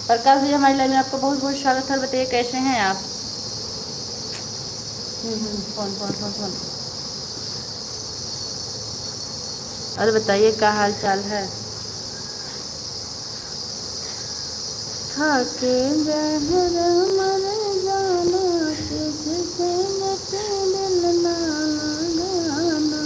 प्रकाश जी हमारी लाइव में आपका बहुत बहुत स्वागत है। बताइए कैसे हैं आप? Phone phone phone phone. और बताइए क्या हाल चाल है? खाके जहर मर जाना किससे मिटे दिल ना लगाना।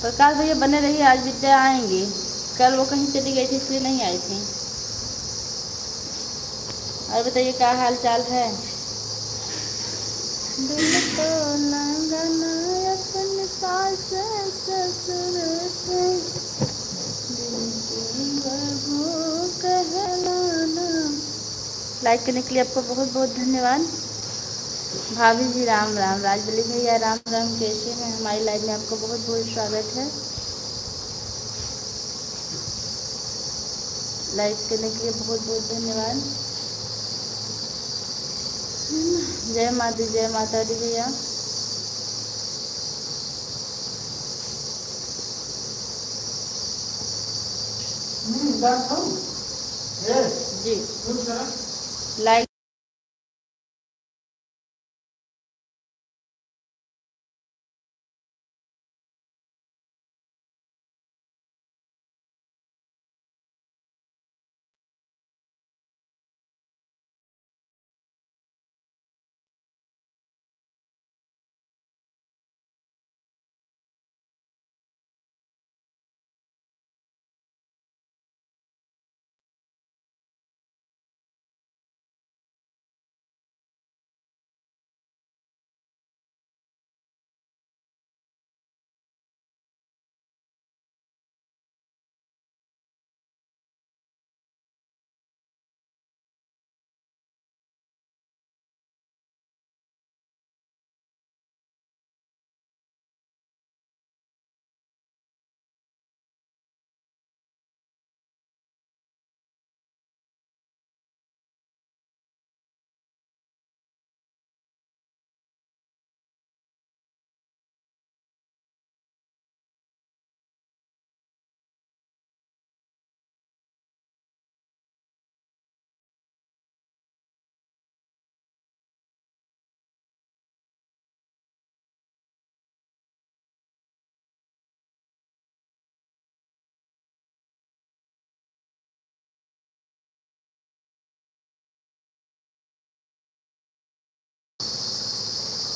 प्रकाश भैया बने रहिए, आज विद्या आएंगी। कल वो कहीं चली गई थी इसलिए नहीं आई थी। और बताइए क्या हाल चाल है? दिल को लगाना अपन सास ससुर से, दिल की बहू कहलाना। लाइक करने के लिए आपको बहुत बहुत धन्यवाद। भाभी जी राम राम। राजबली भैया राम राम, कैसे हैं? हमारी लाइव में आपको बहुत बहुत स्वागत है। लाइक करने के लिए बहुत बहुत धन्यवाद। जय माता दी, जय माता दी भैया। जी लाइक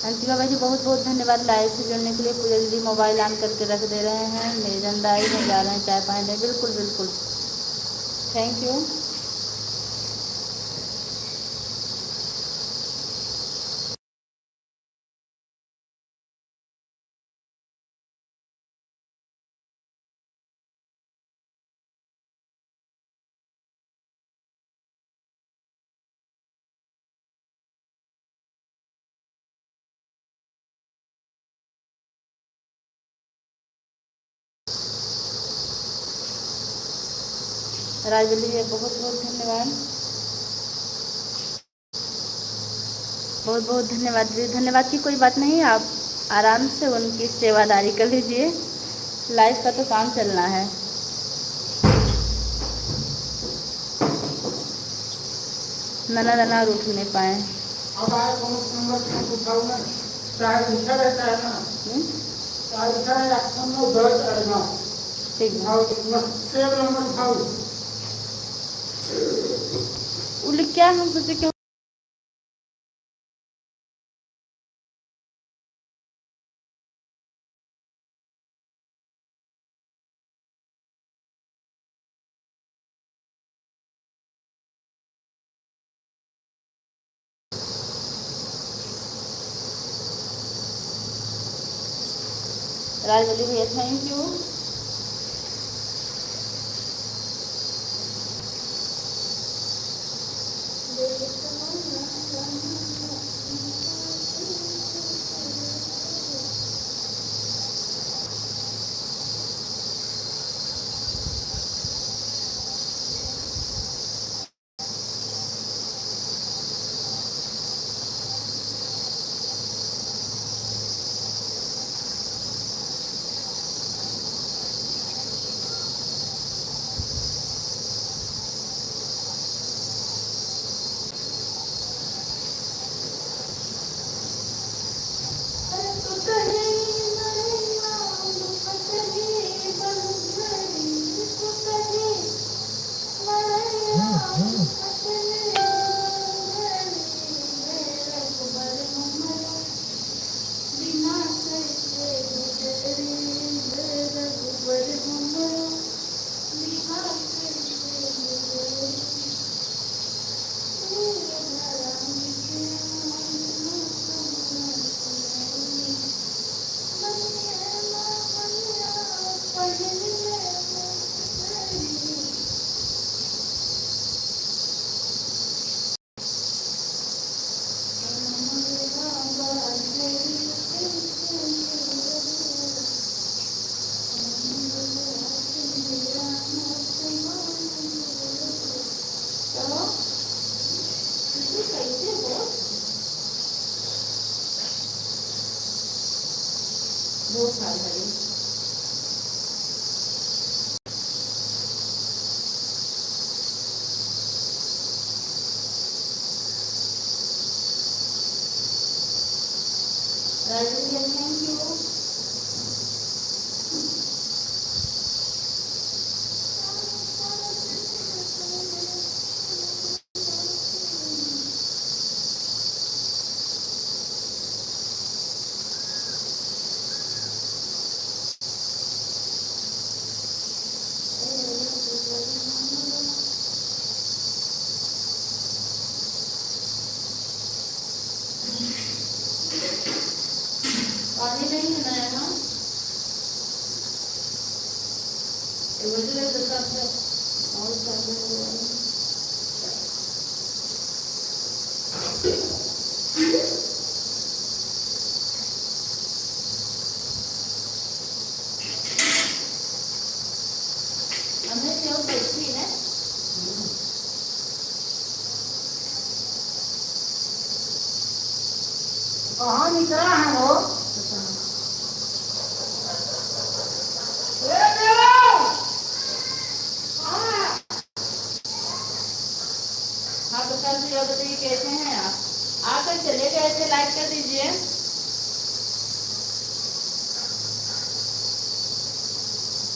अंतिमा भाई जी बहुत बहुत धन्यवाद लाइव से जुड़ने के लिए। पूजा दीदी मोबाइल ऑन करके रख दे रहे हैं। मेरी रंदाई में जा रहे हैं चाय पानी। बिल्कुल बिल्कुल, थैंक यू। राजवल्ली जी बहुत बहुत धन्यवाद। बहुत बहुत धन्यवाद दीदी। धन्यवाद की कोई बात नहीं, आप आराम से उनकी सेवादारी कर लीजिए। लाइफ का तो काम चलना है। नना नना और उठ नहीं पाए। अब आए नंबर उठाओ ना, चाहे लिखा रहता है ना, चाहे लिखा है 809 ठीक है, सेव नंबर उठाओ। वो लिख क्या हम सोचे क्यों। राजवली भैया थैंक यू। Thank you. पानी नहीं है ना यहाँ हमें सेव बैठी है। कहाँ निकला है वो? हाँ प्रकाश भैया बताइए कैसे हैं आप? आकर चले गए थे, लाइक कर दीजिए।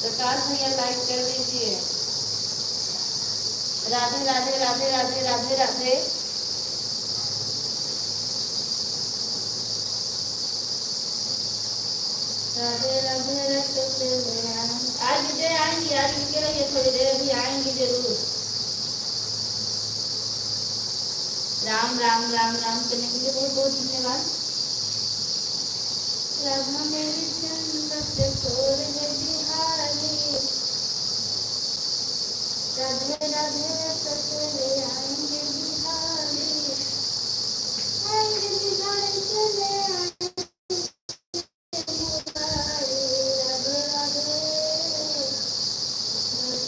प्रकाश भैया लाइक कर दीजिए। राधे राधे राधे राधे राधे राधे। राधे राधे राधे। आज विजय आएंगी, आज रुके रहिए थोड़ी देर, अभी आएंगी जरूर। राम राम राम राम करने के लिए बहुत बहुत धन्यवाद। राधा मेरी चंद छोड़ दे बिहारी, राधे राधे ससुरे आएंगे बिहारी, आएंगे बिहारी चले आएंगे बिहारी, राधे राधे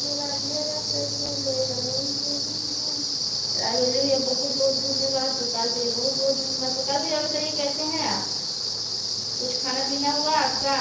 राधे राधे ससुरे आएंगे। राधे बहुत बहुत धन्यवाद। प्रकाश जी बहुत बहुत धन्यवाद। प्रकाश जी आप बताइए कैसे हैं आप? कुछ खाना पीना हुआ आपका?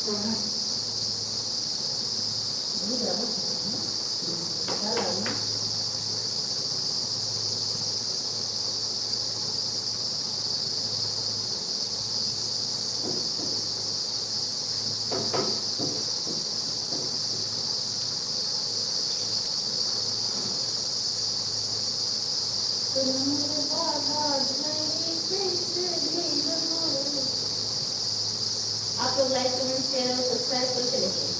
आप लोग लाइक कमेंट शेयर और सब्सक्राइब करके देखिए।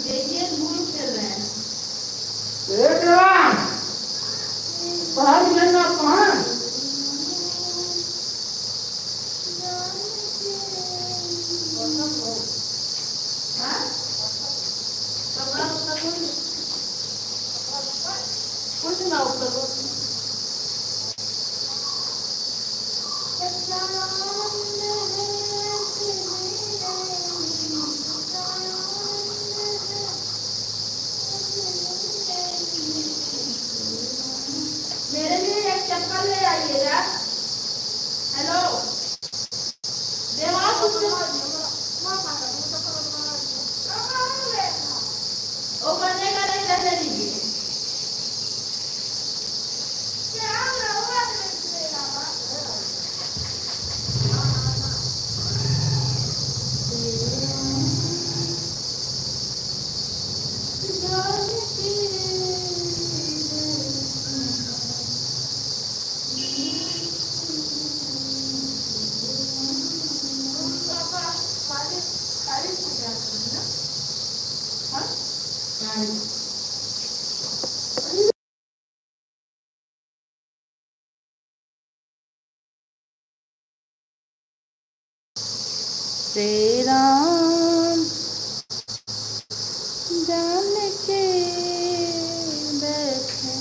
देखिए धूल खेल रहे हैं। बाहर निकलना कहाँ? कुछ ना ऊपर मेरे लिए एक चप्पल ले आइएगा। हेलो देवास वो बनेगा नहीं रहने दीजिए। श्री राम जानकी बैठे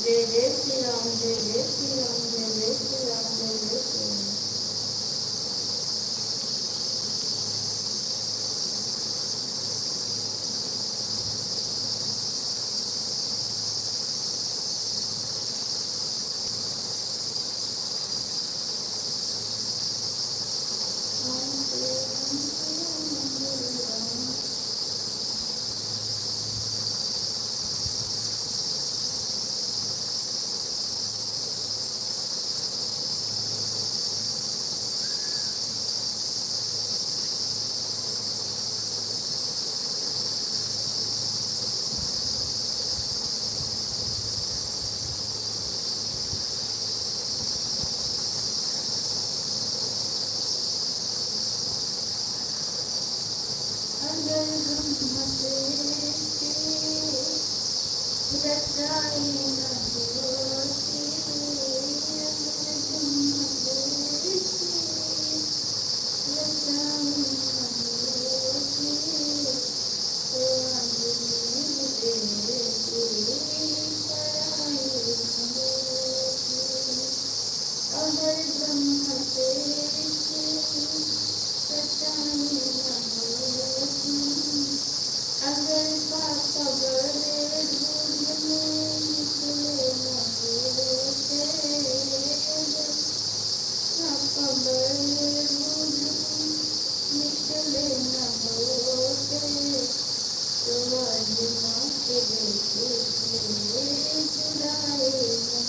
जय जय श्री राम जय जय श्री राम जय जय श्री राम जय जय श्री राम। अगर हम हंसे रचाए न होती, अगर तुम हंसे रचाए न होती, तो आज मैं तेरे पराए न होती। अगर तुम हंसे सच्चाई न होती, अगर पापा बड़े दूध में निकले न होते, अगर पापा बड़े दूध में निकले न होते, तो आज माँ के बेटे से जुड़ाए न,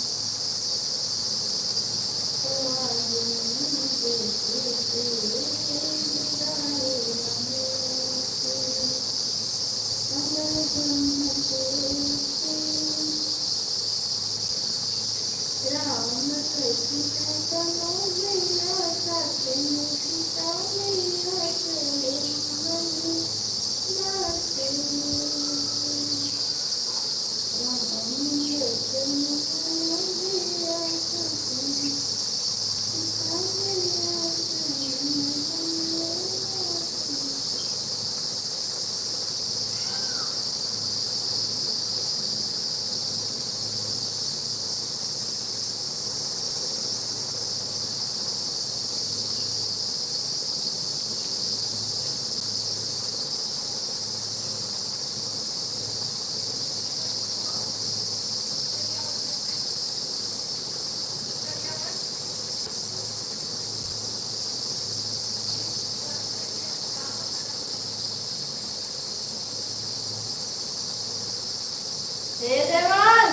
तो आज माँ के बेटे से जुड़ाए न होते। अगर हम हंसे राम कृष्ण कन्हैया साथ में सीता मैया चले मन जाते, राम कृष्ण कन्हैया साथ में सीता मैया चले मन जाते। हे देवान,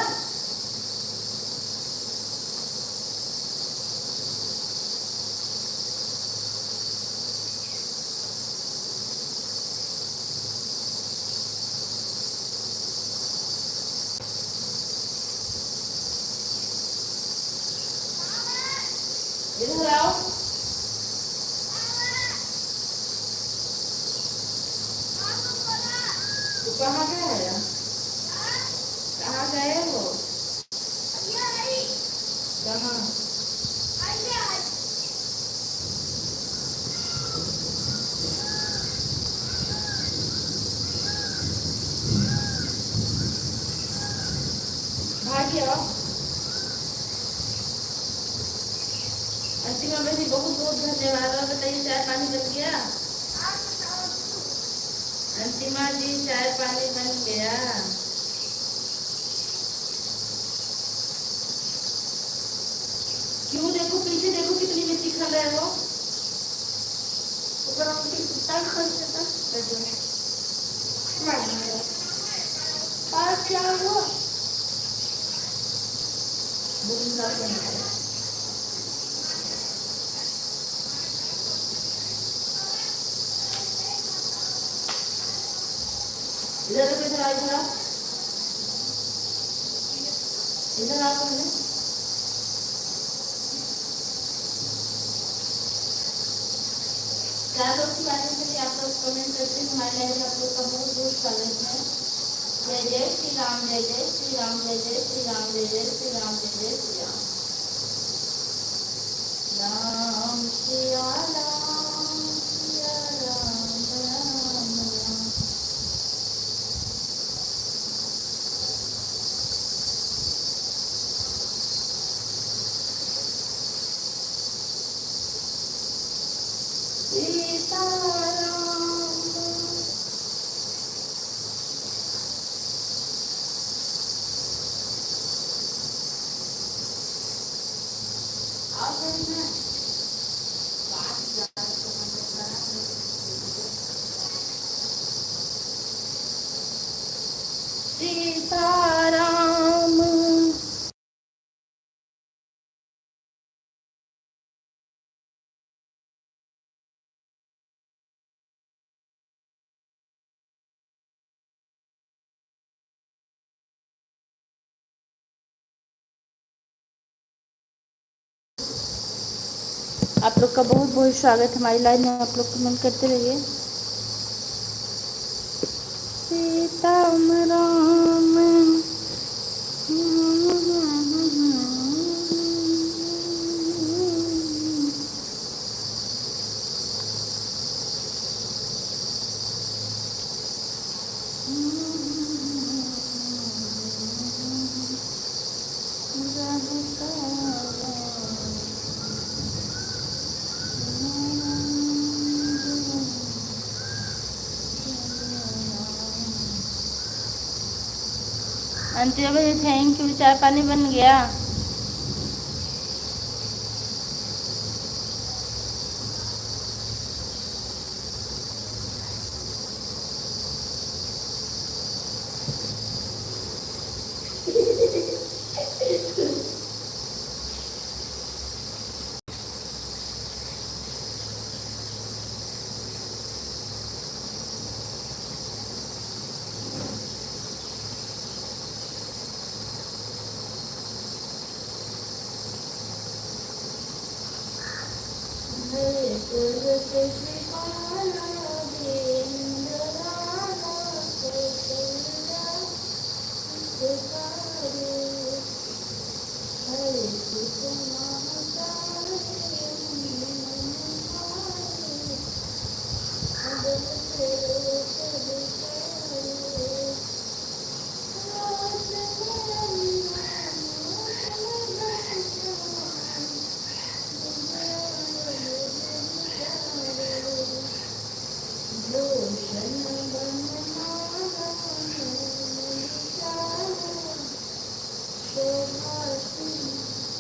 इधर आओ। तू कहाँ गया है? कहाँ गए हो? कहाँ? भाग गया। अंतिमा बेटी बहुत बहुत धन्यवाद। और बताइए चाय पानी बन गया? अंतिमा जी चाय पानी बन गया? क्यों? देखो पीछे देखो कितनी मिट्टी खा रहे हो। ऊपर मिट्टी कितना खा बैठो। और क्या हुआ? इधर देखो, इधर आओ, इधर आओ, इधर आओ पहले। चार लोग की बातें के लिए आप लोग कमेंट करते हैं। हमारे लाइव आप लोग का बहुत बहुत स्वागत है। जय जय श्री राम, जय जय श्री राम, जय जय श्री राम, जय जय श्री राम, जय जय श्री राम। राम सिया राम, सिया राम, राम राम। सीता राम। सीताराम। आप लोग का बहुत बहुत स्वागत। हमारी लाइव में आप लोग कमेंट करते रहिए। सीताराम अंतिम भाई थैंक यू। चाय पानी बन गया?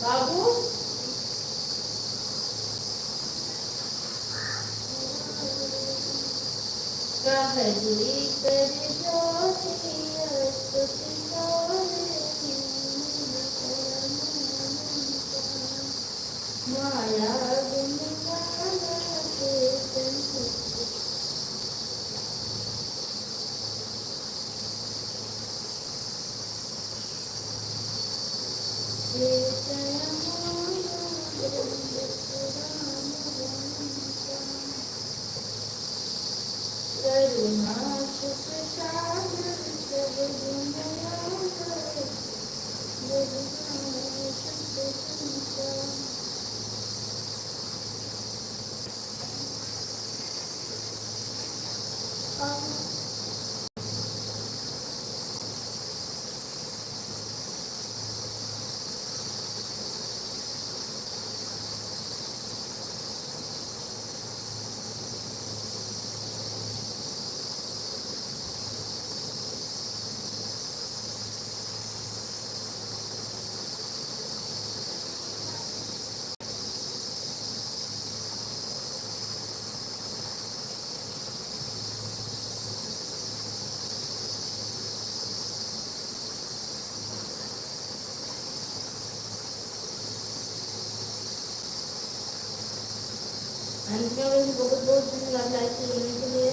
बाबू कहली कर माया करुणा सुख सागर सब गुणया अंतिम में बहुत बहुत धन्यवाद लाइक करने के लिए।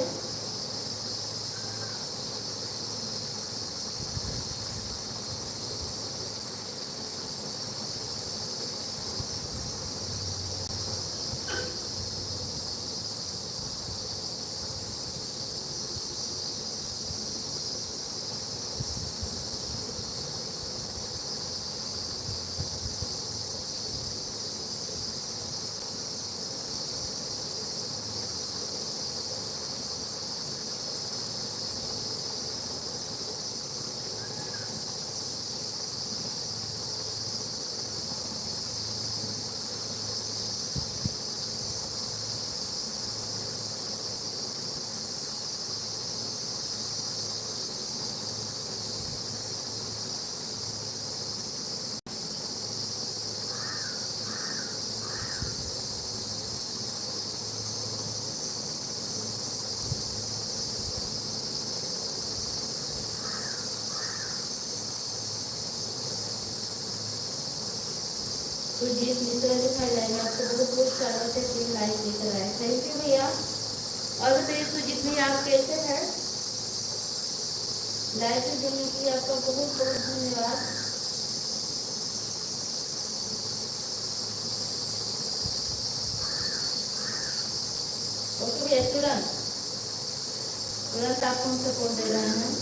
सुजीत मिश्रा दिखाई लाइन आपको बहुत बहुत स्वागत है। प्लीज लाइक लेकर आए। थैंक यू भैया। और बताइए सुजीत भैया आप कैसे हैं? लाइक देने के लिए आपका बहुत बहुत धन्यवाद। ओके भैया तुरंत तुरंत आपको हम सपोर्ट दे रहे हैं।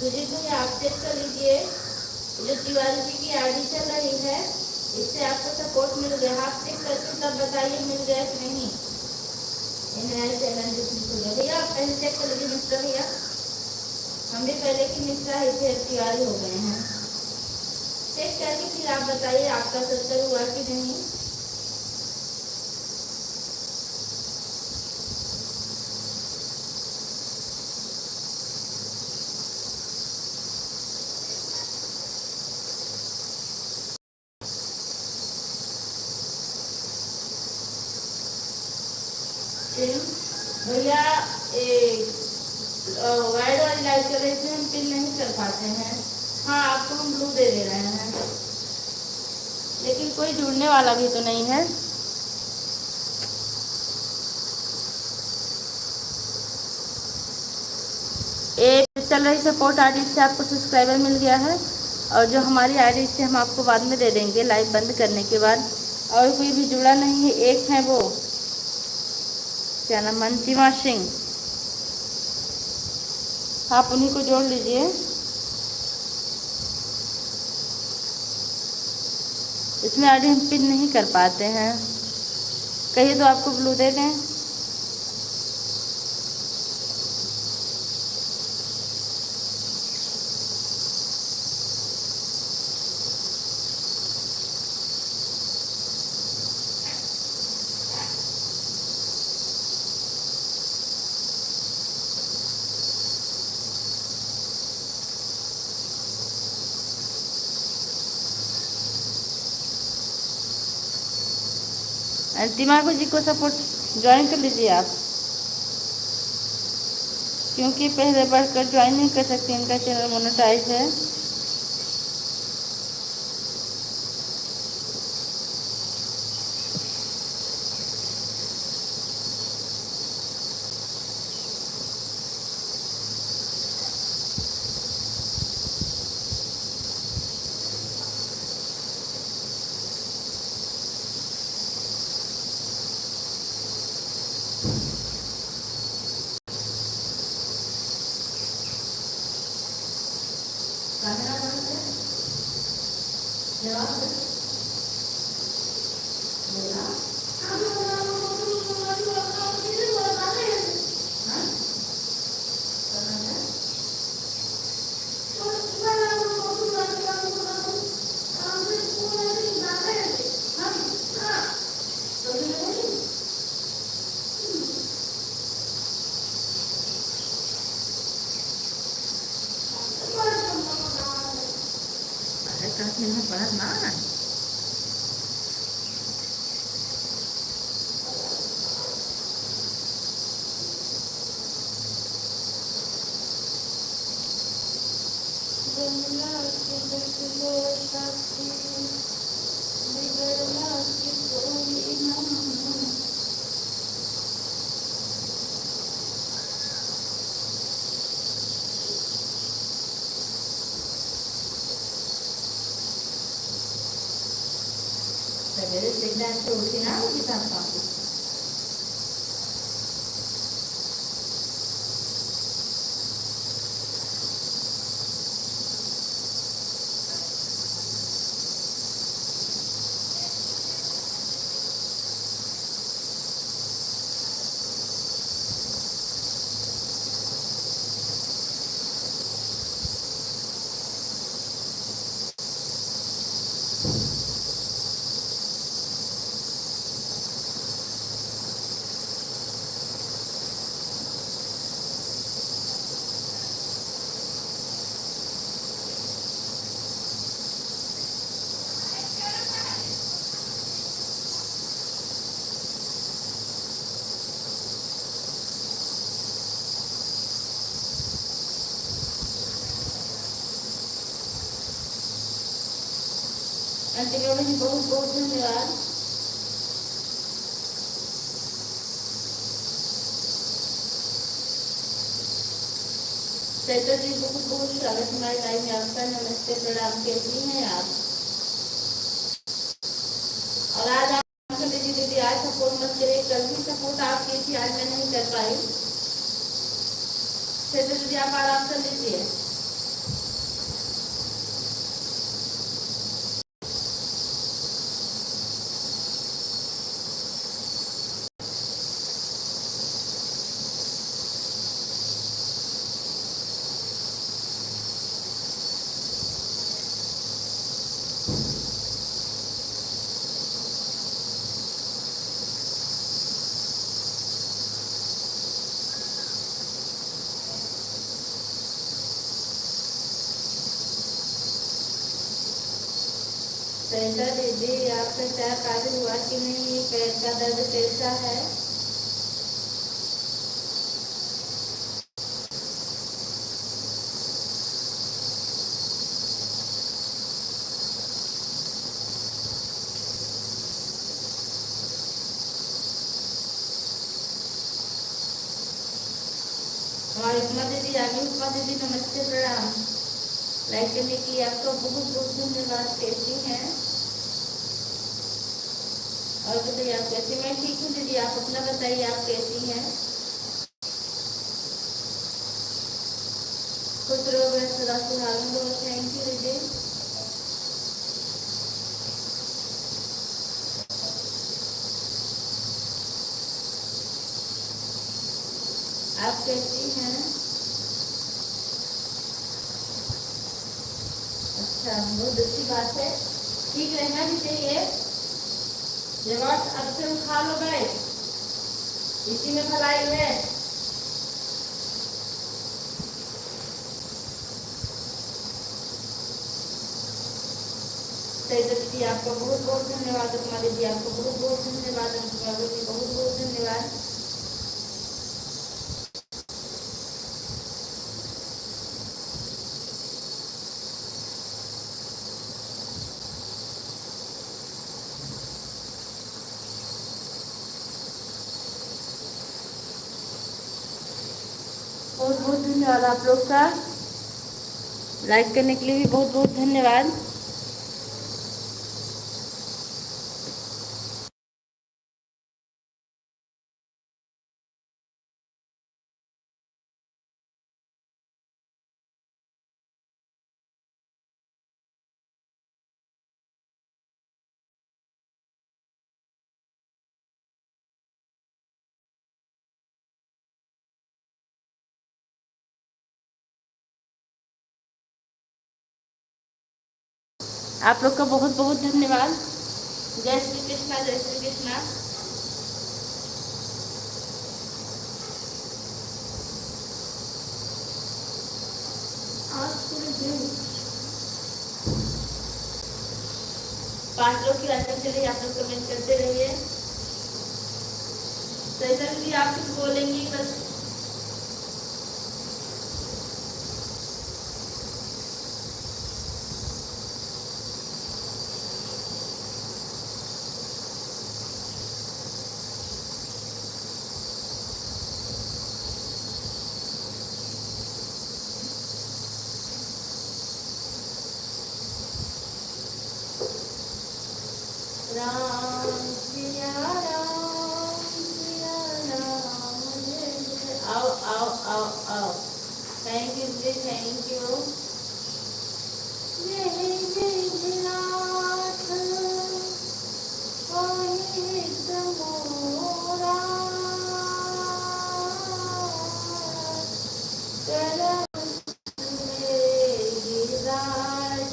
तो जी तो ये आप चेक कर लीजिए, जो तिवारी जी की आईडी चल रही है इससे आपको सपोर्ट मिल गया। आप चेक करके तब बताइए मिल गया कि नहीं। नया चैनल जो खुल गया भैया, आप पहले चेक कर लीजिए मिस्टर भैया। हम भी पहले की मिस्टर ही थे, तिवारी हो गए हैं। चेक करके फिर आप बताइए आपका सत्तर हुआ कि नहीं। भैया वाइड वाली लाइट चल रही थी, हम पिन नहीं कर पाते हैं। हाँ आपको हम ब्लू दे रहे हैं, लेकिन कोई जुड़ने वाला भी तो नहीं है। एक चल रही सपोर्ट आईडी से आपको सब्सक्राइबर मिल गया है, और जो हमारी आईडी से हम आपको बाद में दे देंगे लाइव बंद करने के बाद। और कोई भी जुड़ा नहीं है, एक है वो क्या नाम, मंतिमा सिंह, आप उन्हीं को जोड़ लीजिए। इसमें आईडी हम पिन नहीं कर पाते हैं, कहिए तो आपको ब्लू दे दें। दिमागो जी को सपोर्ट ज्वाइन कर लीजिए आप, क्योंकि पहले बढ़कर ज्वाइन नहीं कर सकते, इनका चैनल मोनेटाइज है। सवेरे से एकदम से उठी ना उठी था पापू। आंटी मैडम जी बहुत बहुत धन्यवाद। सैतर जी बहुत बहुत स्वागत हमारे लाइव में आपका। नमस्ते, प्रणाम, कैसी हैं आप? और आज आप दीदी आज सपोर्ट मत करिए, कल भी सपोर्ट आप की थी, आज मैं नहीं कर पाई। सैतर दीदी आप आराम कर लीजिए। सैतर दीदी आपका चाय कार्य हुआ कि नहीं? पेट का दर्द कैसा है? हमारी उपमा दीदी आ गई। उपमा दीदी नमस्ते, प्रणाम। लाइक करने की आपका बहुत बहुत धन्यवाद। कैसी हैं? और बताइए आप कैसी? मैं ठीक हूँ दीदी, आप अपना बताइए, आप कैसी हैं? खुश रहो, व्यस्त सदा सुहागन रहो। थैंक यू दीदी। आप कैसी हैं? अच्छा, बहुत अच्छी बात है, ठीक रहना भी चाहिए। जब अब से उठा लो गए, इसी में भलाई है। सैयद दीदी आपका बहुत बहुत धन्यवाद। अपना दीदी आपको बहुत बहुत धन्यवाद। जी बहुत बहुत धन्यवाद। बहुत बहुत धन्यवाद आप लोग का। लाइक करने के लिए भी बहुत बहुत धन्यवाद। आप लोग का बहुत बहुत धन्यवाद। जय श्री कृष्णा, जय श्री कृष्णा। पांच लोग की राशि चलिए, आप लोग कमेंट करते रहिए। सैयद भी आप कुछ बोलेंगी बस? राम सिया राम, सिया राम, आओ आओ आओ आओ। Thank you ji, thank you. जय जय नाथ मोहित मोरा, करम गिरिराज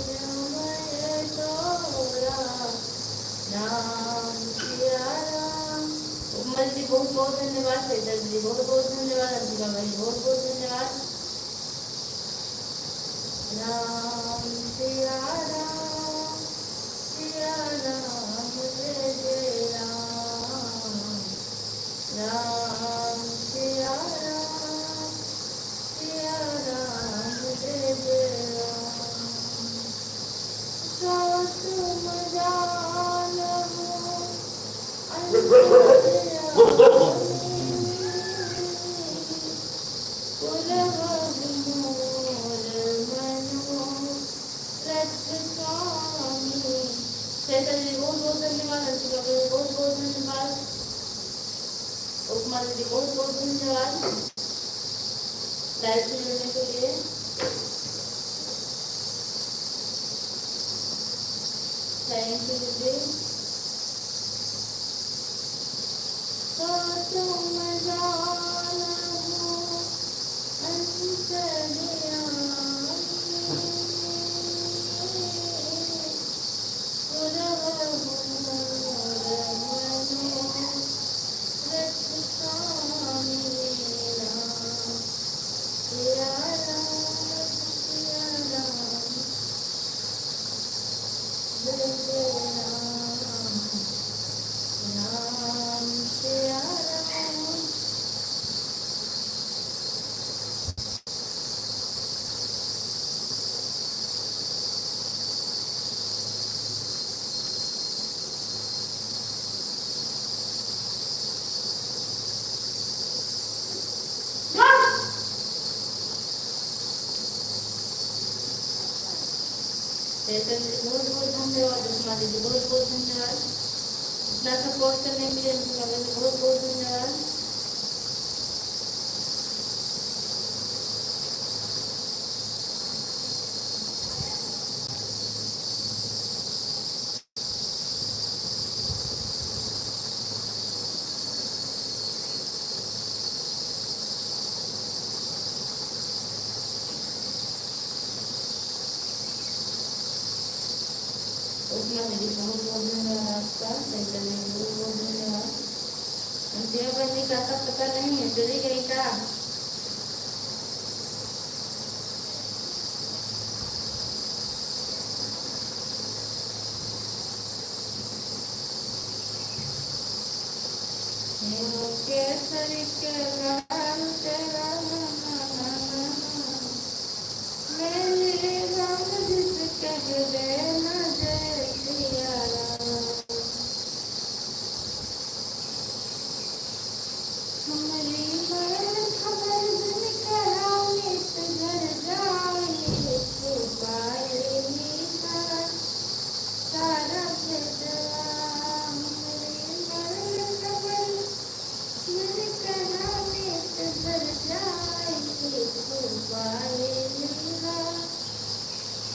मैं तोरा। राम सिया राम। उमर जी बहुत बहुत धन्यवाद। सैयद जी बहुत बहुत धन्यवाद। अंतिमा भाई बहुत बहुत धन्यवाद। राम सिया राम, सिया राम, जय जय राम। राम सिया राम, सिया राम, जय जय राम। तुम जानो अंतर्यामी पुरवहु मोर मनोरथ स्वामी। चैतन्य जी बहुत बहुत धन्यवाद, हंसिका जी बहुत बहुत धन्यवाद, उपमा जी बहुत बहुत धन्यवाद लाइव से जुड़ने के लिए। थैंक यू दीदी। तो तुम जानो अंतर्यामी पुरवहु मोर मनोरथ स्वामी। सिया राम सिया राम जय जय राम राम सिया राम। चैतन्य जी बहुत बहुत धन्यवाद, उषमा दीदी बहुत बहुत धन्यवाद, इतना सपोर्ट करने के लिए बहुत बहुत धन्यवाद। उपमा दीदी बहुत बहुत धन्यवाद आपका, चैतन्य जी बहुत बहुत धन्यवाद। अंतिमा बहनी का तब पता नहीं है, चली गई का? केसरी के लाल तेरा मेरे राम जिस कह देना जय सिया राम। हमारी मन खबर दिन करावे घर जाए छुपाए मीठा सारा भेजवा। हमारी मन खबर दिन करावे घर जाए छुपाए मीठा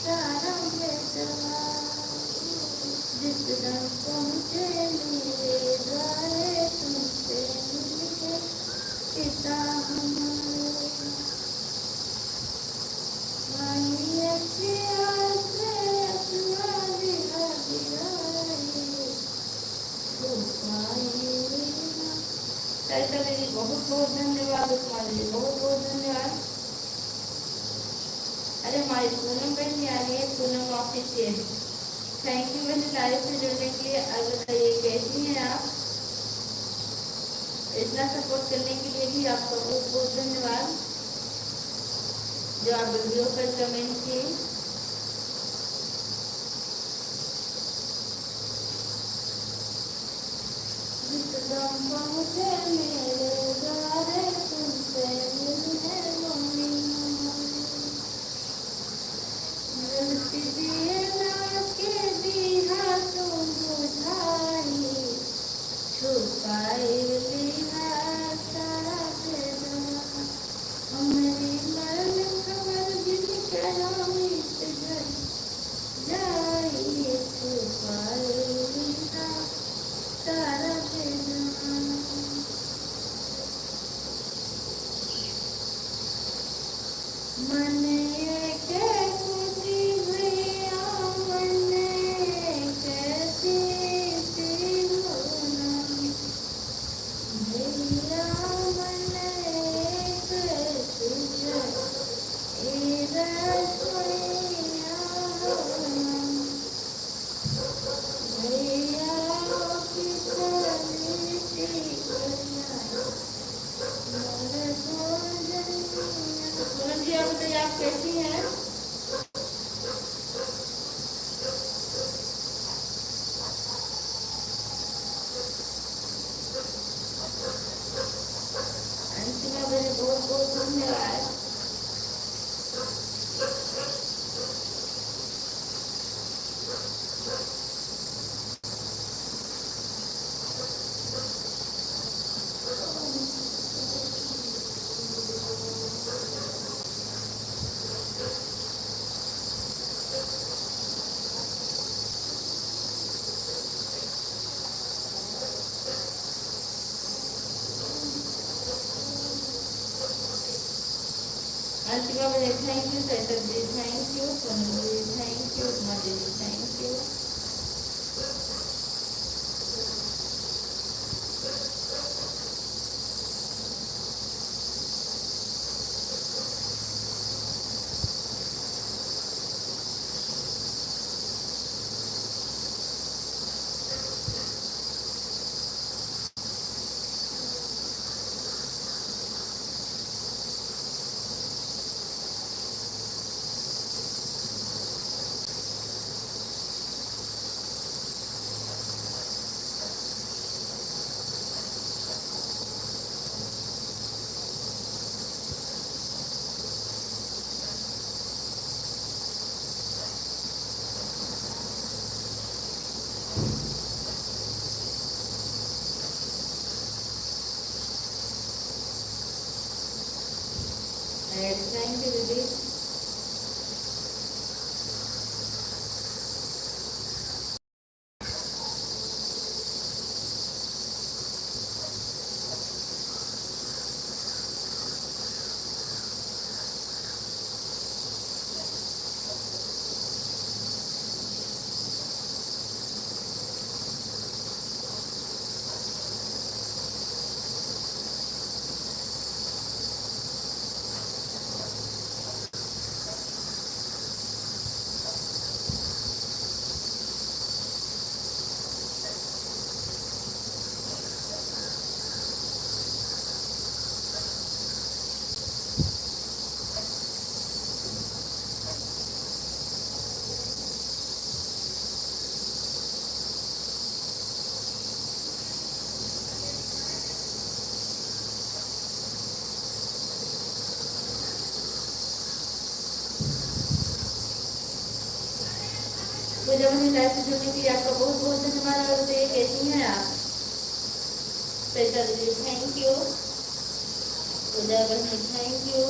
सारा भेजवा। जिस दिन पहुँचे मेरे द्वारे तुमसे मिलके पिता हमारे। मानिए प्रिया से अपना दिला दिलाए छुपाए मीठा। चैतन्य जी बहुत बहुत धन्यवाद, उपमा जी बहुत बहुत धन्यवाद। अरे हमारी पूनम बहन आ रही है, पूनम ऑफिशियल, थैंक यू बहन लाइव से जुड़ने के लिए। अब बताइए कैसी हैं आप? इतना सपोर्ट करने के लिए भी आपका बहुत बहुत धन्यवाद, जो आप वीडियो पर कमेंट किए। जिस दम पहुँचे मेरे द्वारे तुमसे मिलने मम्मी गलती दिए ना के दिया तुम बुझाई छुपाए लिया सारा भेदवा। हमारी मन खबर दिन करावी घर जाइए छुपाए लिया सारा भेदवा। मने के खुशी भैया मने कैसी थी होना भैया मने कैसी रसोइया होना भैया की चली थी कन्या मोर भोजनिया। पूनम जी आप बताइए आप कैसी हैं? अंतिमा बजे थैंक यू, सैटर ji thank you, Sonu ji thank you, Uma ji thank you. Thank you दीदी। पूजा बहन लाइव से जुड़ने के लिए आपका बहुत बहुत धन्यवाद। और बताइए कैसी हैं आप? सैटर जी थैंक यू, पूजा बहन थैंक यू।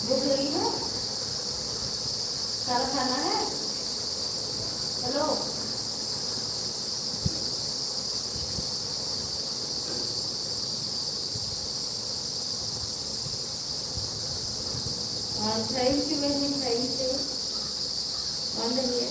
भूख लगी है? सारा खाना है? हेलो, थैंक यू बहन, थैंक यू। मान लीजिए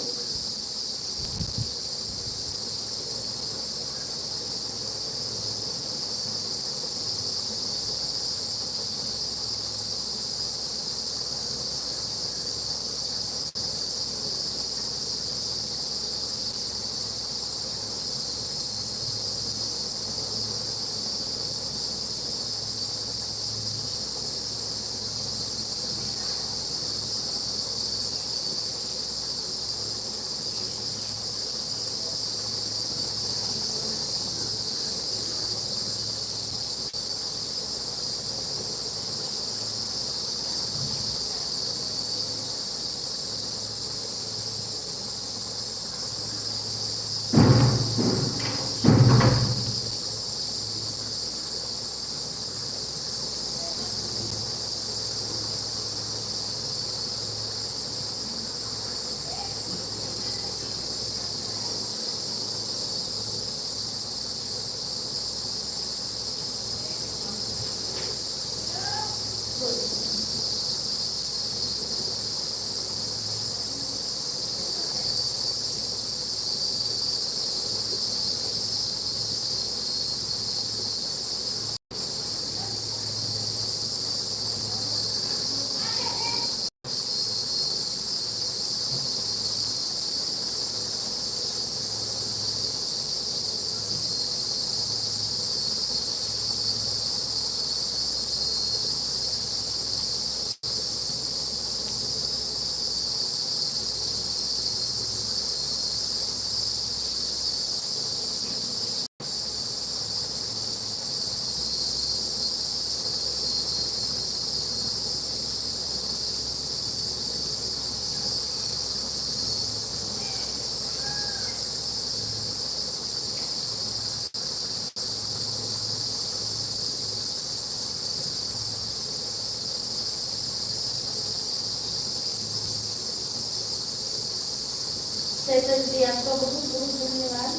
चैतन्य जी आपका बहुत बहुत धन्यवाद।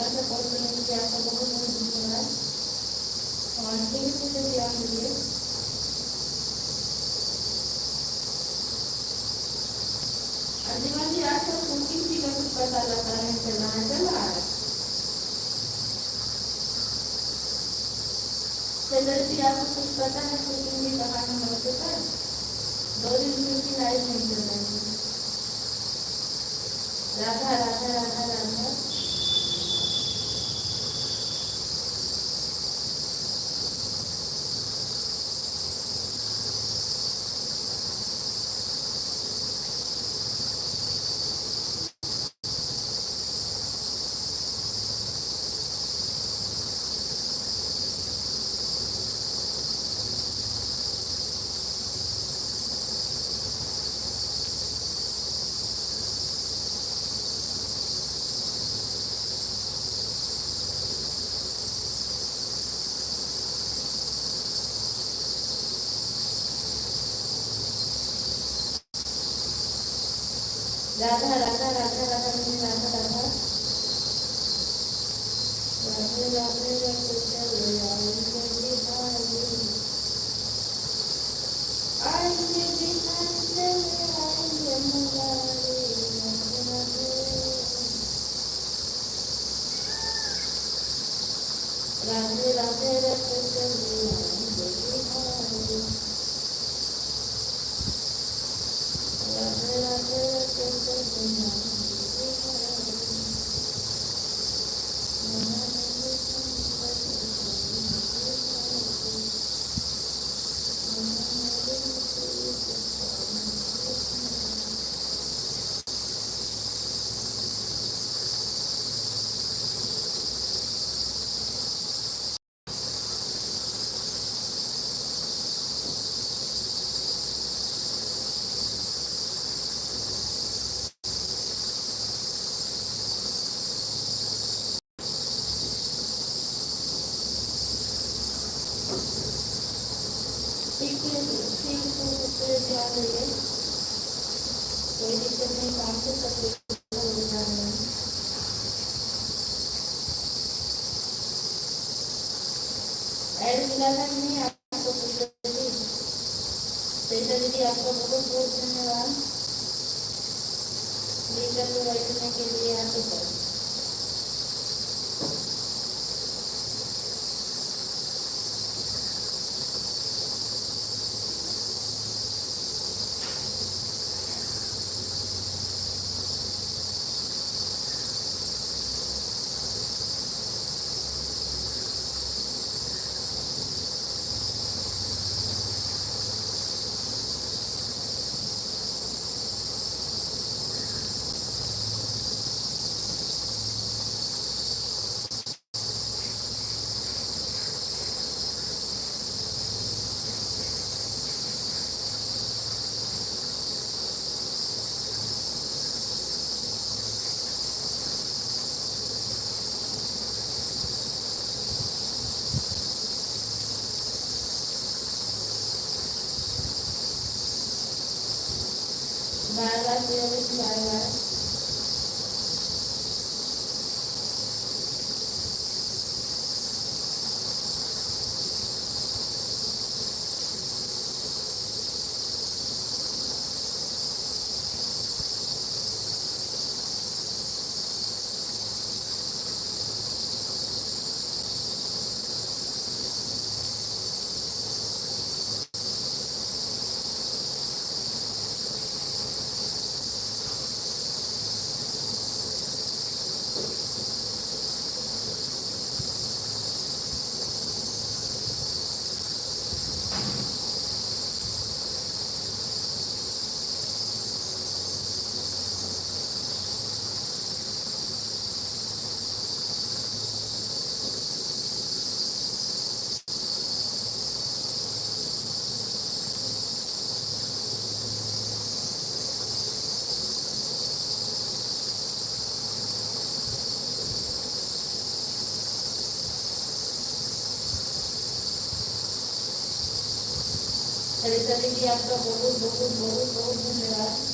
सपोर्ट करने के लिए आपका बहुत बहुत धन्यवाद और ठीक से ध्यान दीजिए। जी आपको कुकिंग जी का कुछ पता लगा है चला रहा है चंद्र जी आपको कुछ पता है कुकिंग जी कहानी मौके पर 2 दिन से उनकी लाइफ नहीं चल रही है। राधा राधा राधा राधा राधा राधा राधा राधा राधा राधा राधे राधे राधे चले आएंगे बिहार चले आएंगे मुरारी राधे राधे राधे चले आएंगे बिहारी राधे राधे राधे चले ठीक से ध्यान देंगे कोई दिक्कत नहीं काम से सब ऐड मिला था नहीं आपको दीदी आपका बहुत बहुत धन्यवाद लीडर में बैठने के लिए आपके पास बार-बार बार-बार सरिता दीदी आपका बहुत बहुत बहुत बहुत धन्यवाद।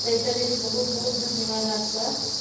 सरिता दीदी बहुत बहुत धन्यवाद आपका।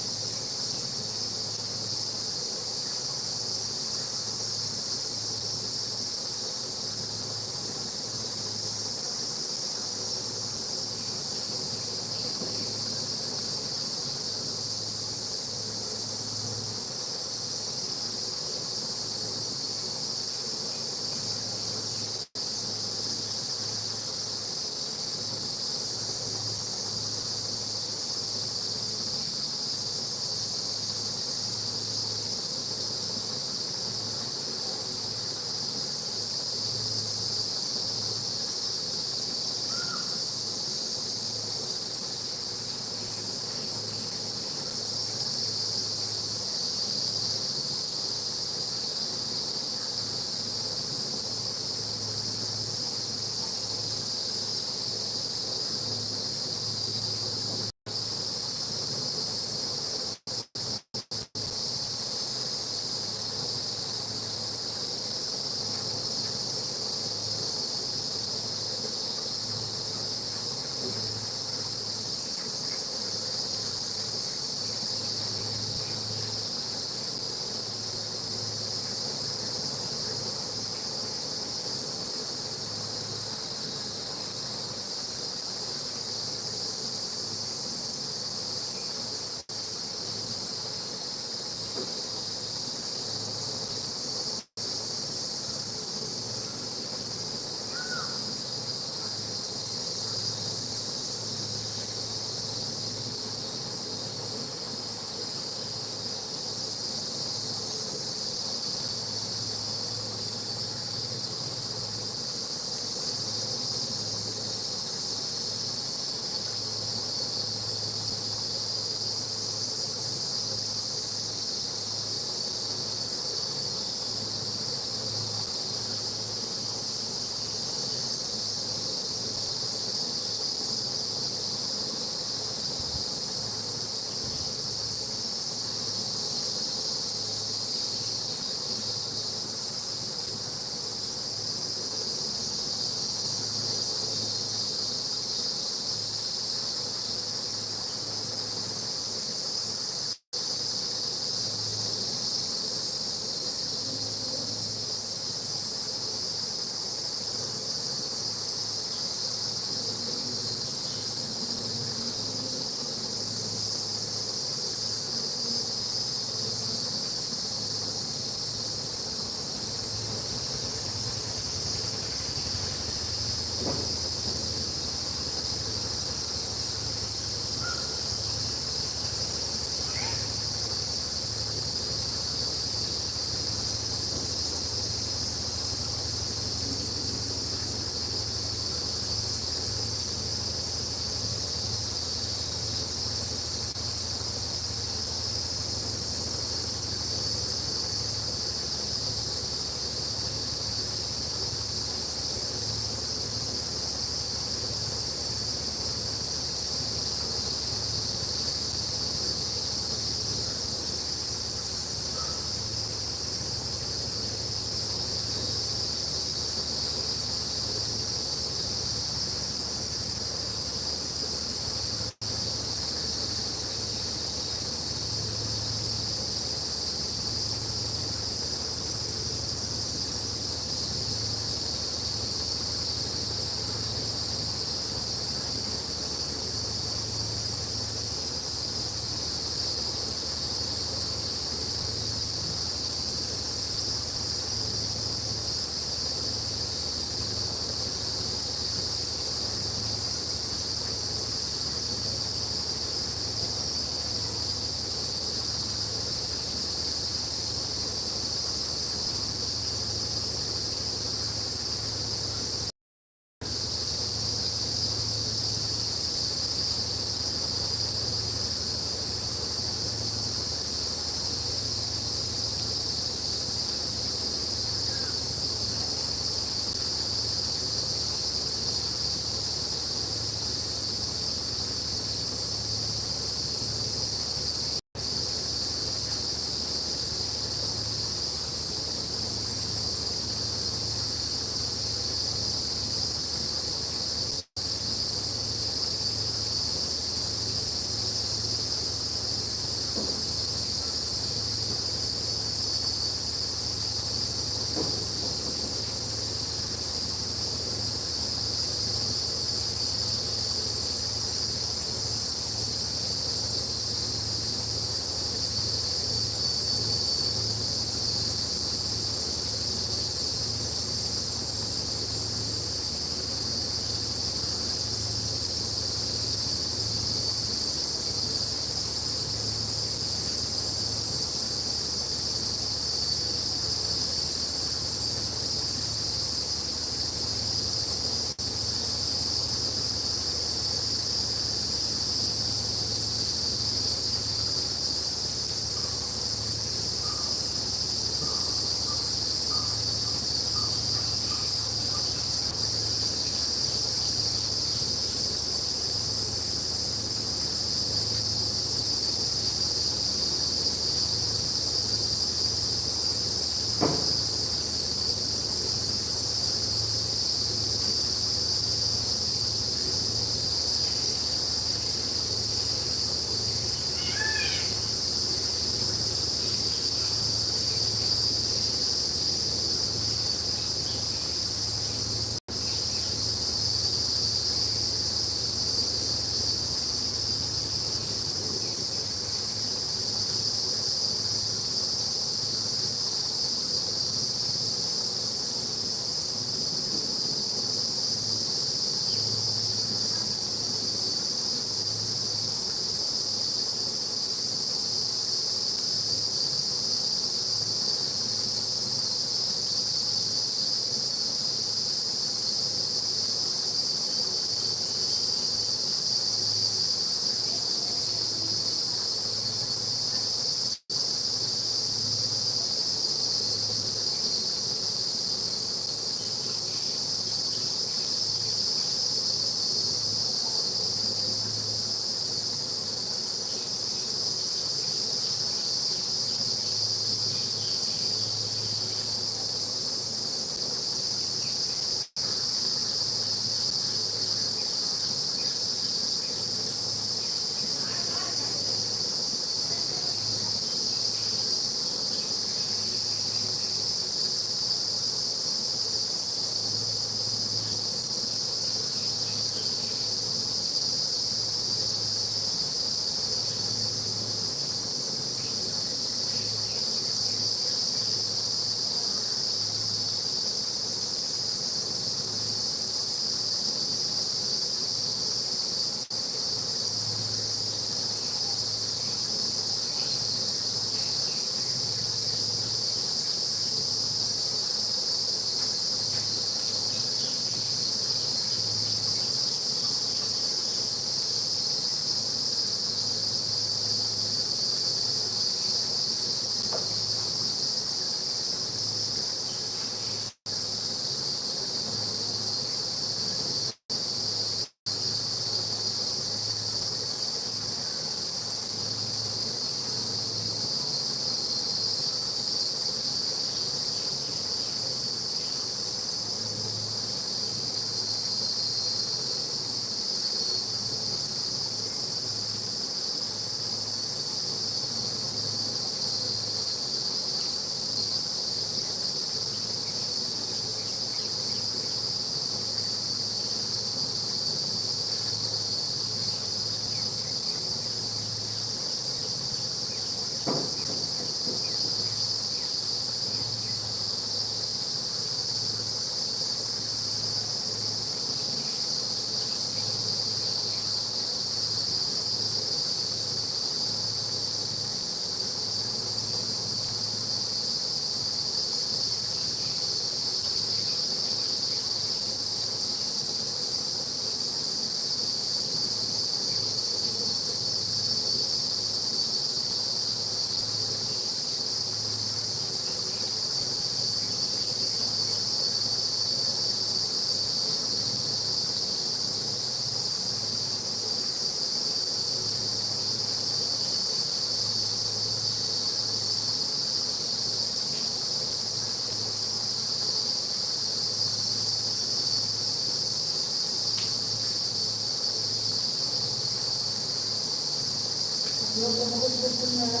लोग तो बहुत पसंद है।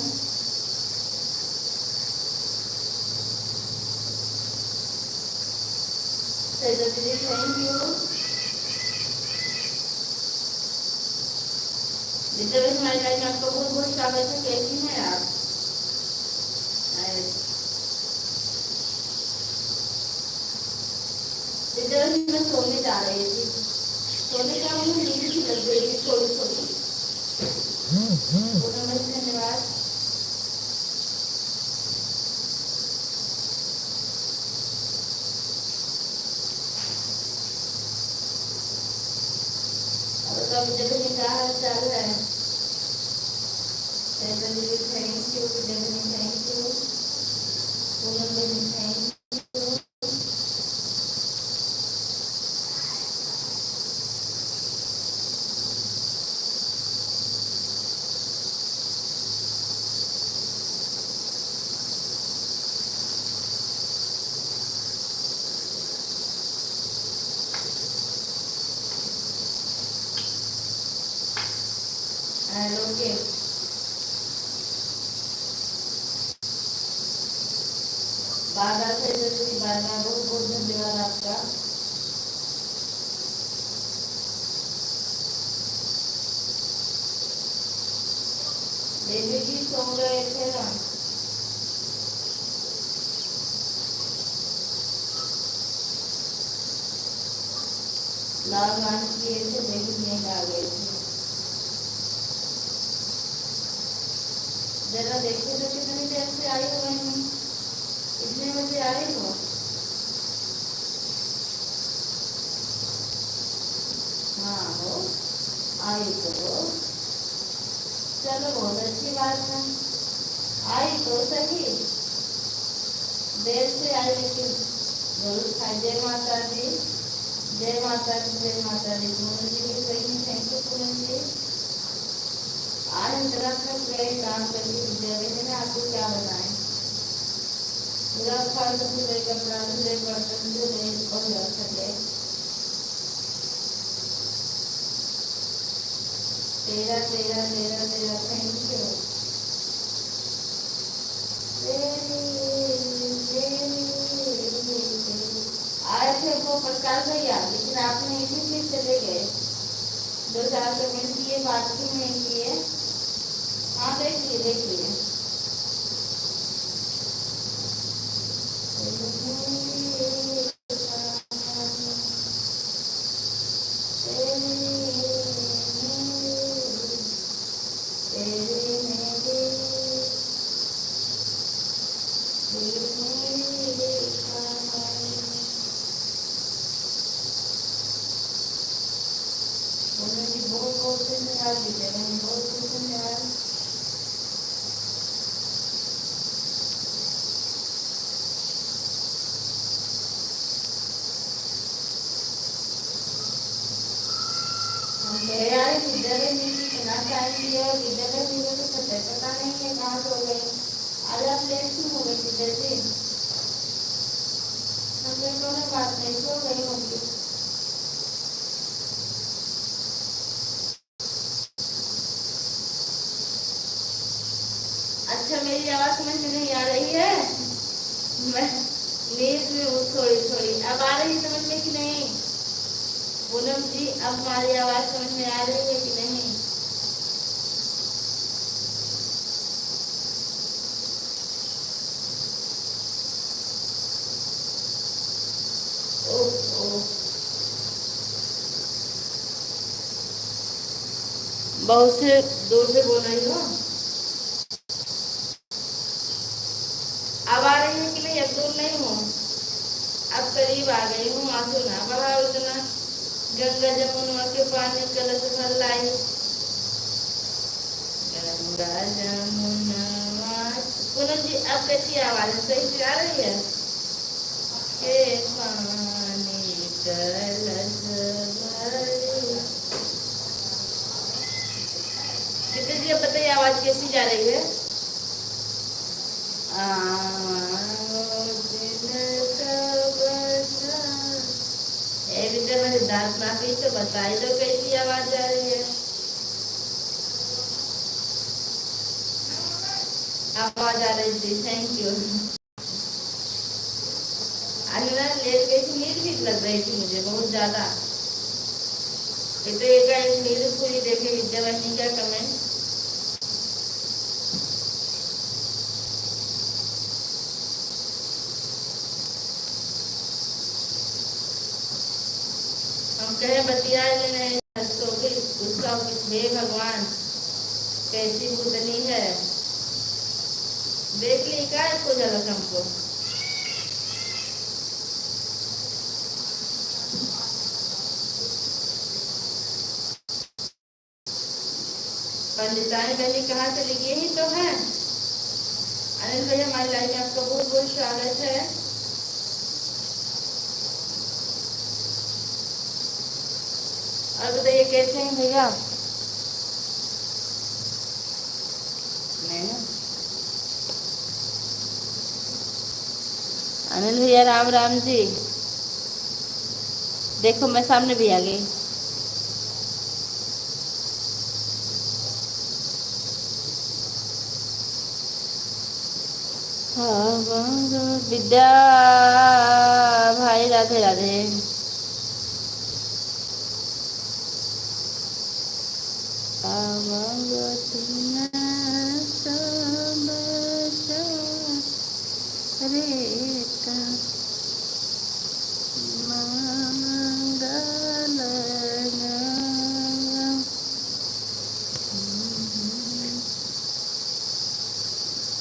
सैदा दीदी थैंक यू। जितने भी हमारे लाइफ में आपका बहुत बहुत स्वागत है। कैसी हैं आप? जितने भी मैं सोने जा रही थी, सोने का मुझे नींद सी लग गई थी थोड़ी थोड़ी। बहुत धन्यवाद। अब तो जब निकाह चल रहा है, thank you, thank you, Poonam बहन थैंक यू। ओके, बाधा से बाधा बहुत बहुत धन्यवाद आपका। बेबी जी सो गए थे ना? लॉग ऑन किए थे लेकिन नहीं आ गए थे। जरा देखिए तो कितनी देर से आई हो मैंने, कितने बजे आई हो? हाँ हो आई तो हो, चलो बहुत अच्छी बात है। आई तो सही, देर से आई लेकिन जरूर खाई। जय माता दी, जय माता दी, जय माता दी। पूनम जी भी सही, थैंक यू पूनम जी। आज हम तरह थक गए काम करके विद्यालय में ना, आपको क्या बताएं। पूरा फर्ज धुले, कपड़ा धुले, बर्तन धुले, बहुत थके। तेरा तेरा तेरा तेरा थैंक यू। आए थे वो प्रकाश भैया, लेकिन आपने इसी से चले गए। 2-4 पेमेंट किए, बाकी नहीं किए। हाँ देखिए देखिए, बहुत बहुत धन्यवाद दीजिए, बहुत बहुत धन्यवाद। यार विद्यालय में इतना टाइम दिया, विद्यालय में तो पता नहीं है कहाँ से हो गई। आज आप लेट क्यों हो गई विद्यालय से? हम लोगों ने बात नहीं सो गई होगी। अच्छा मेरी आवाज समझ में नहीं आ रही है? मैं नींद में हूँ थोड़ी थोड़ी। अब आ रही समझ में कि नहीं? पूनम जी अब हमारी आवाज समझ में आ रही है कि नहीं? बहुत से दूर से बोल रही हो। अब आ रही है कि नहीं? अब दूर नहीं हूँ, अब करीब आ गई हूँ। आंसू ना बहा उतना, गंगा जमुना के पानी कलश भर लाई। गंगा जमुना। पूनम जी अब कैसी आवाज सही से आ रही है? के पानी कलश भर। जितने जी अब बताइए आवाज कैसी जा रही है? मेरे दांत नापी तो बताई दो कैसी आवाज आ रही है। आवाज आ रही थी, थैंक यू। आज ना लेट गई थी, नींद भी लग रही थी मुझे बहुत ज्यादा। ये तो एक नींद पूरी देखे विद्यावाहिनी का कमेंट। हम कहे बतिया लेने तो फिर गुस्सा हो कि हे भगवान कैसी बुदनी है, देख ली का इसको झलक हमको। पंडितानी बहनी कहाँ चली गई, यही तो है। अनिल भैया हमारी लाइफ में आपका बहुत बहुत स्वागत है। और बताइए कैसे हैं भैया। अनिल भैया राम राम जी। देखो मैं सामने भी आ गई। हाँ विद्या भाई राधे राधे।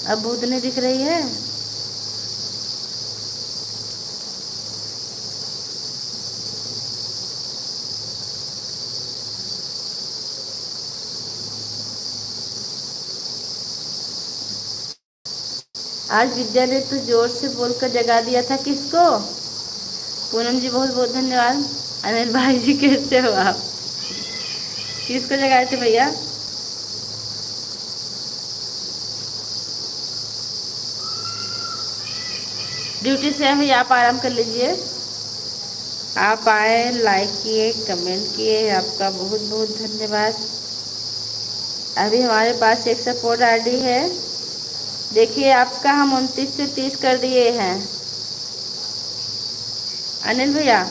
अब भूतनी दिख रही है। आज विद्या ने तो जोर से बोलकर जगा दिया था किसको। पूनम जी बहुत बहुत धन्यवाद। अनिल भाई जी कैसे हो आप। किसको जगाए थे भैया। ड्यूटी से भैया आप आराम कर लीजिए। आप आए, लाइक किए, कमेंट किए, आपका बहुत बहुत धन्यवाद। अभी हमारे पास एक सपोर्ट आईडी है, देखिए आपका हम 29 से 30 कर दिए हैं। अनिल भैया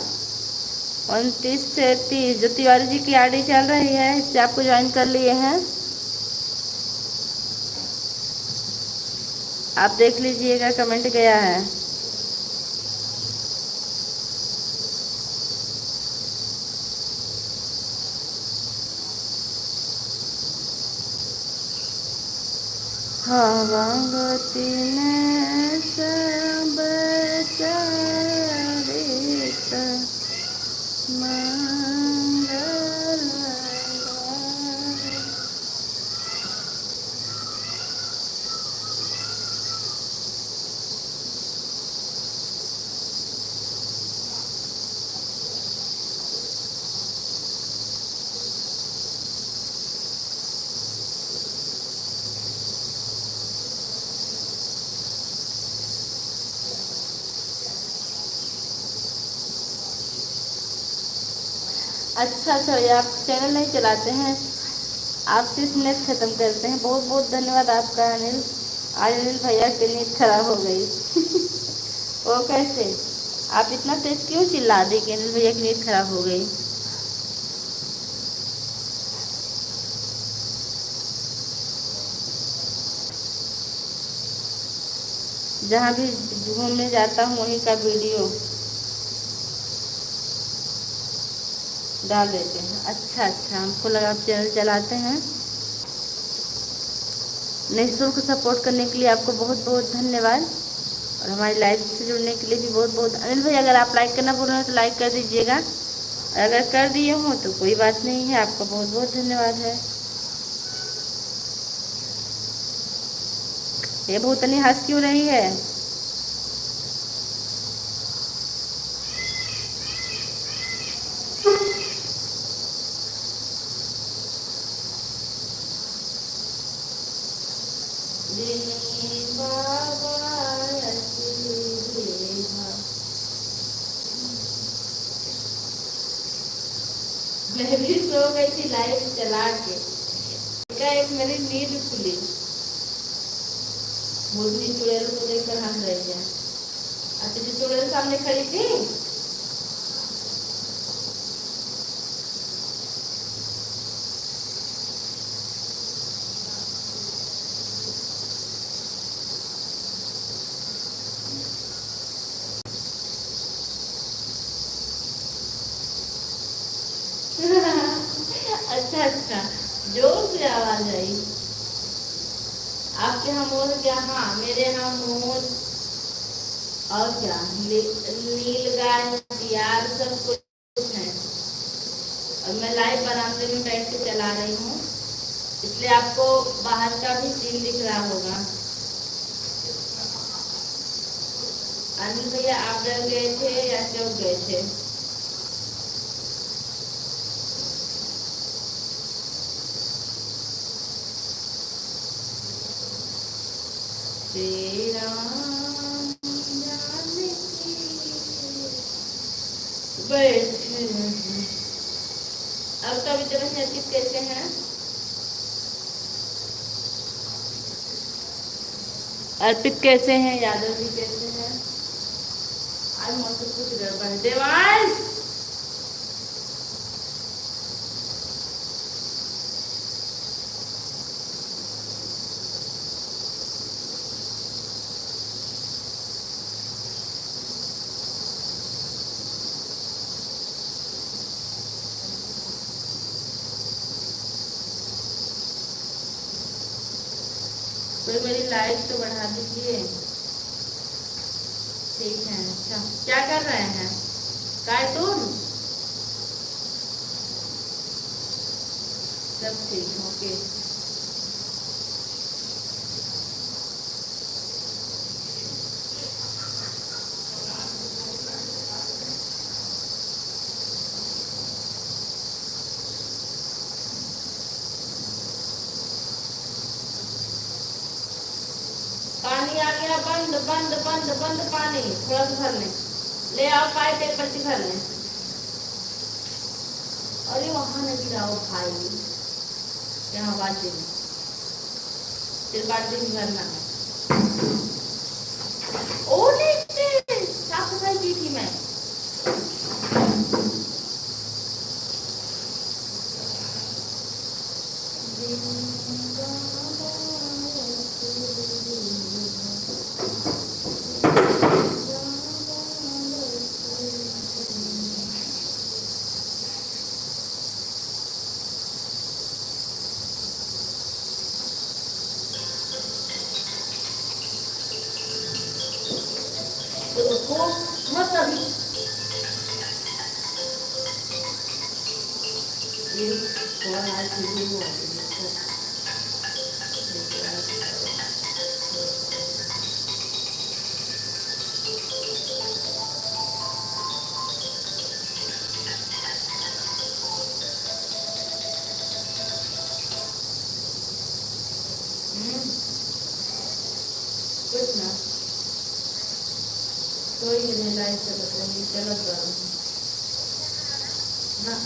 29 से 30 जो तिवारी जी की आईडी चल रही है, इससे आपको ज्वाइन कर लिए हैं। आप देख लीजिएगा कमेंट गया है। भगवती ने सब चरित मंगल। अच्छा अच्छा भैया आप चैनल नहीं चलाते हैं, आप सिर्फ नेट ख़त्म करते हैं। बहुत बहुत धन्यवाद आपका अनिल। आज अनिल भैया की नींद खराब हो गई। वो कैसे, आप इतना तेज क्यों चिल्ला दी कि अनिल भैया की नींद खराब हो गई। जहाँ भी घूमने जाता हूँ वहीं का वीडियो डाल देते हैं। अच्छा अच्छा, हमको लगा आप चैनल चलाते हैं। निःशुल्क सपोर्ट करने के लिए आपको बहुत बहुत धन्यवाद, और हमारी लाइव से जुड़ने के लिए भी बहुत बहुत। अनिल भाई अगर आप लाइक करना भूल रहे हो तो लाइक कर दीजिएगा, और अगर कर दिए हो तो कोई बात नहीं है, आपका बहुत बहुत धन्यवाद है। ये भूतनी हंस क्यों रही है। मैं भी सो गई थी लाइट चला के, एक मेरी नींद खुली। बोलती चुड़ैल को देखकर हंस रही है। अच्छा जो चुड़ैल सामने खड़ी थी। अच्छा अच्छा, जोर से आवाज आई। आपके यहाँ मोर क्या? हाँ मेरे यहाँ मोर और क्या नील गाय यार सब कुछ है। और मैं लाइव बरामदे में बैठ के चला रही हूँ, इसलिए आपको बाहर का भी सीन दिख रहा होगा। अनिल भैया आप डर गए थे या चौंक गए थे? तेरा जाने बैठे हैं। अब तो विद्या अर्पित कैसे हैं? अर्पित कैसे हैं? यादव जी कैसे हैं? आज मौसम कुछ गड़बड़ है। देवांश कोई मेरी लाइट तो बढ़ा दीजिए। ठीक है। अच्छा क्या कर रहे हैं? कार्टून सब ठीक। ओके पानी आ गया। बंद बंद बंद बंद पानी थोड़ा सा भर लें। ले आओ पाइप एक बच्ची भर लें। अरे वहां न गिराओ भाई, यहाँ बाल्टी में फिर बाल्टी में भरना है। ओ नहीं साफ सफाई की थी मैं। तो उसको मत अभी ये थोड़ा हाल चीजें हुआ है कुछ ना कोई नहीं लाइट चलत रही चलत रहा ना।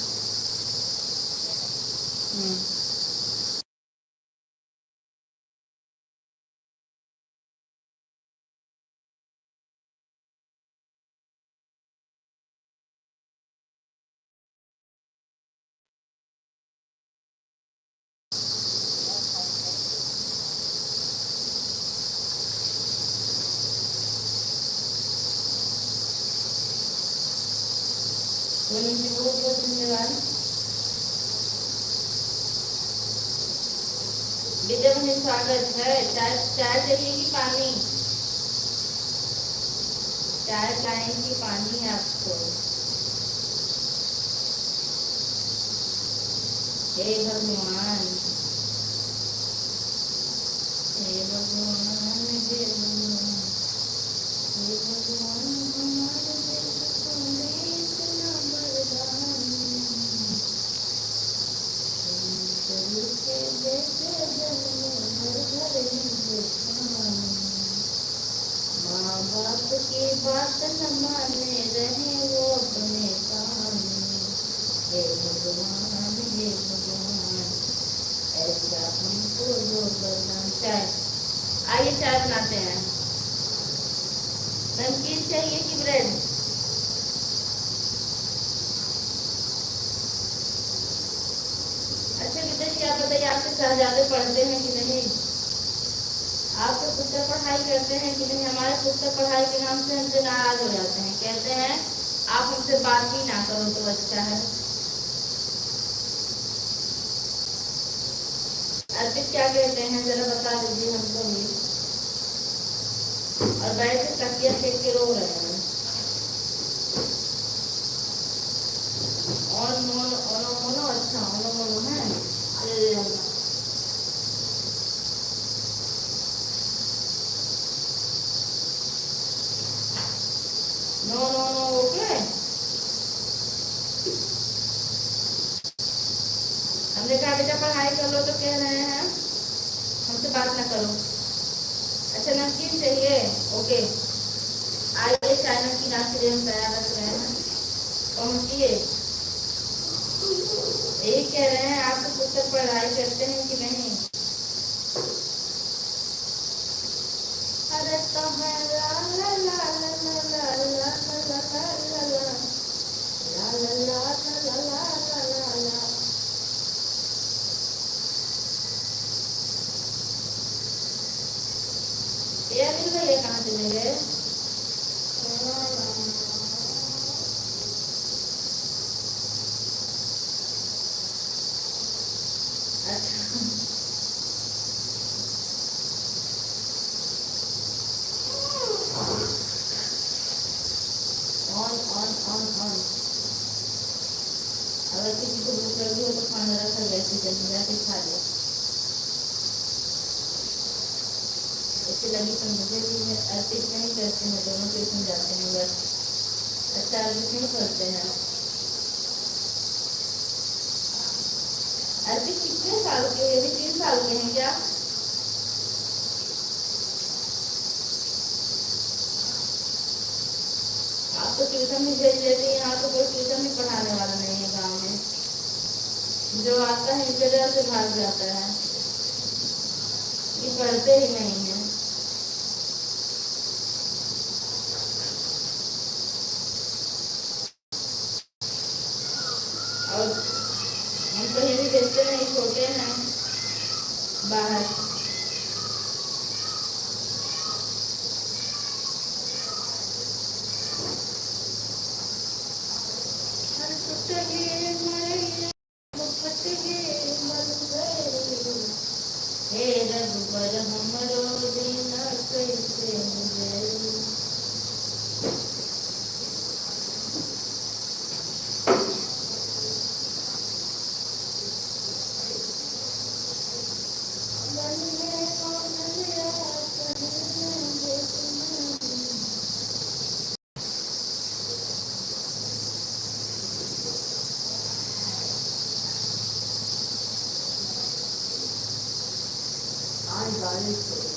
उनकी बहुत बहुत धन्यवाद। विद्या मुझे स्वागत है। चाय चाय चाहिए कि पानी? चाय पानी की पानी है आपको? हे भगवान हे भगवान हे भगवान हे भगवान हमारे दिल को दे इतना वरदान। शुरू के जैसे जन्म घर घर हिंदुस्तान। माँ बाप की बात न माने रहे वो अपने काम में। हे भगवान हे भगवान ऐसा हमको दो वरदान। चाय आइए चाय बनाते हैं। नमकीन चाहिए कि ब्रेड? अच्छा बेटा जी, आप बताइए आपके शहजादे पढ़ते हैं कि नहीं? आपके पुत्र पढ़ाई करते हैं कि नहीं? हमारे पुत्र पढ़ाई के नाम से हमसे नाराज हो जाते हैं, कहते हैं आप हमसे बात ही ना करो तो अच्छा है। अर्पित क्या कहते हैं जरा बता दीजिए हमको भी। और बैठ के तकिया फेंक के रो रहे हैं। और मोनो ओनो मोनो, अच्छा ओनो मोनो है। अरे नो नो नो, ओके। हमने कहा बेटा पढ़ाई कर लो तो कह रहे हैं हमसे बात ना करो। अच्छा नमकीन चाहिए, ओके। आइए चाय नमकीन आपके लिए हम तैयार रख रहे हैं, पहुंचिए। यही कह रहे हैं आपके पुस्तक पढ़ाई करते हैं कि नहीं? अरे तो है ला ला ला ला ला ला ला ला ला ला ला ला ला ला ला ला ला ला। ये अनिल भैया कहाँ चले गए? अच्छा ऑन ऑन ऑन ऑन। अगर किसी को भूख लगी हो तो खाना रखा गया किचन में, जाके खा ले। ऐसे लगी तो मुझे भी, मैं अर्पित नहीं करते हैं, दोनों ट्यूशन जाते हैं बस। अच्छा अर्पित नहीं करते हैं। अर्पित कितने साल के? ये भी 3 साल के हैं क्या? आप तो ट्यूशन भी भेज देते हैं, यहाँ तो कोई ट्यूशन भी पढ़ाने वाला नहीं है गाँव में। जो आता है इनके डर से भाग जाता है, ये पढ़ते ही नहीं है। और हम कहीं भी भेजते नहीं, छोटे हैं बाहर। हर टूटगे मरैया फटगे मर गए, हे रघुबर हमरो दीना कैसे मुझे। आज बारिश हो रही।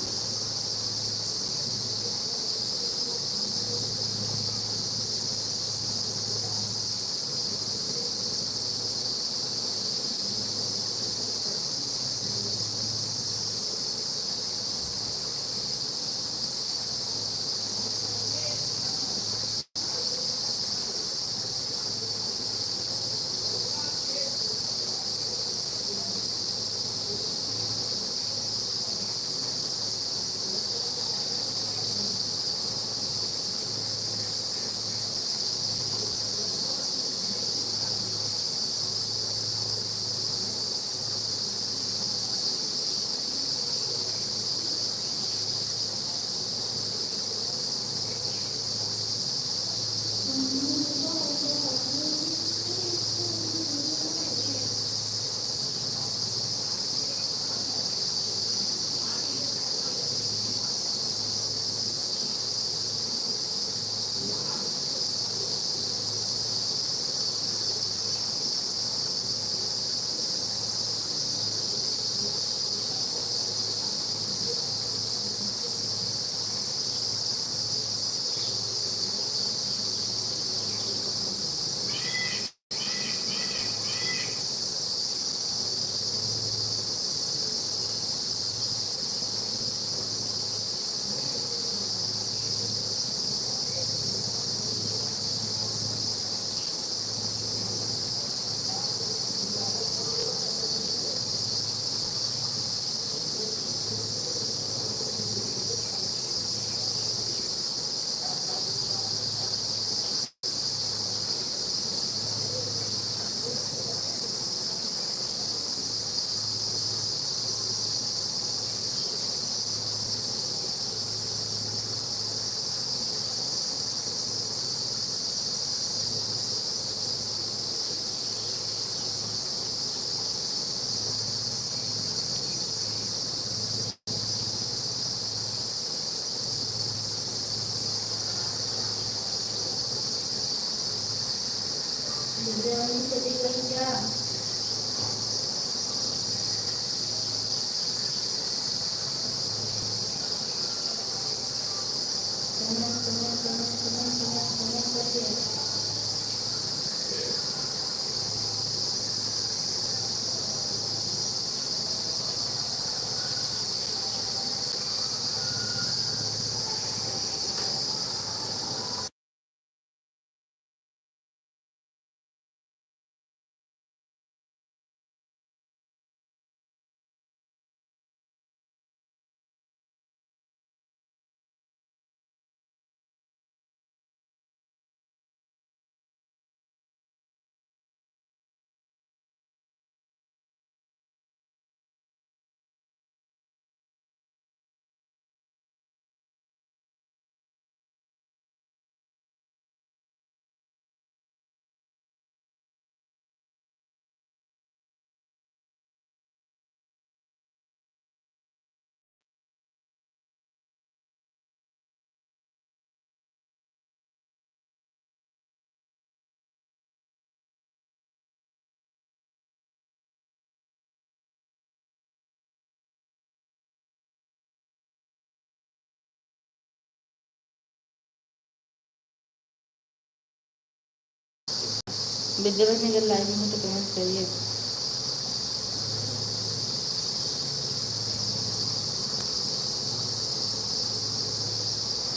विद्या बहन अगर लाइव में हो तो कमेंट करिए।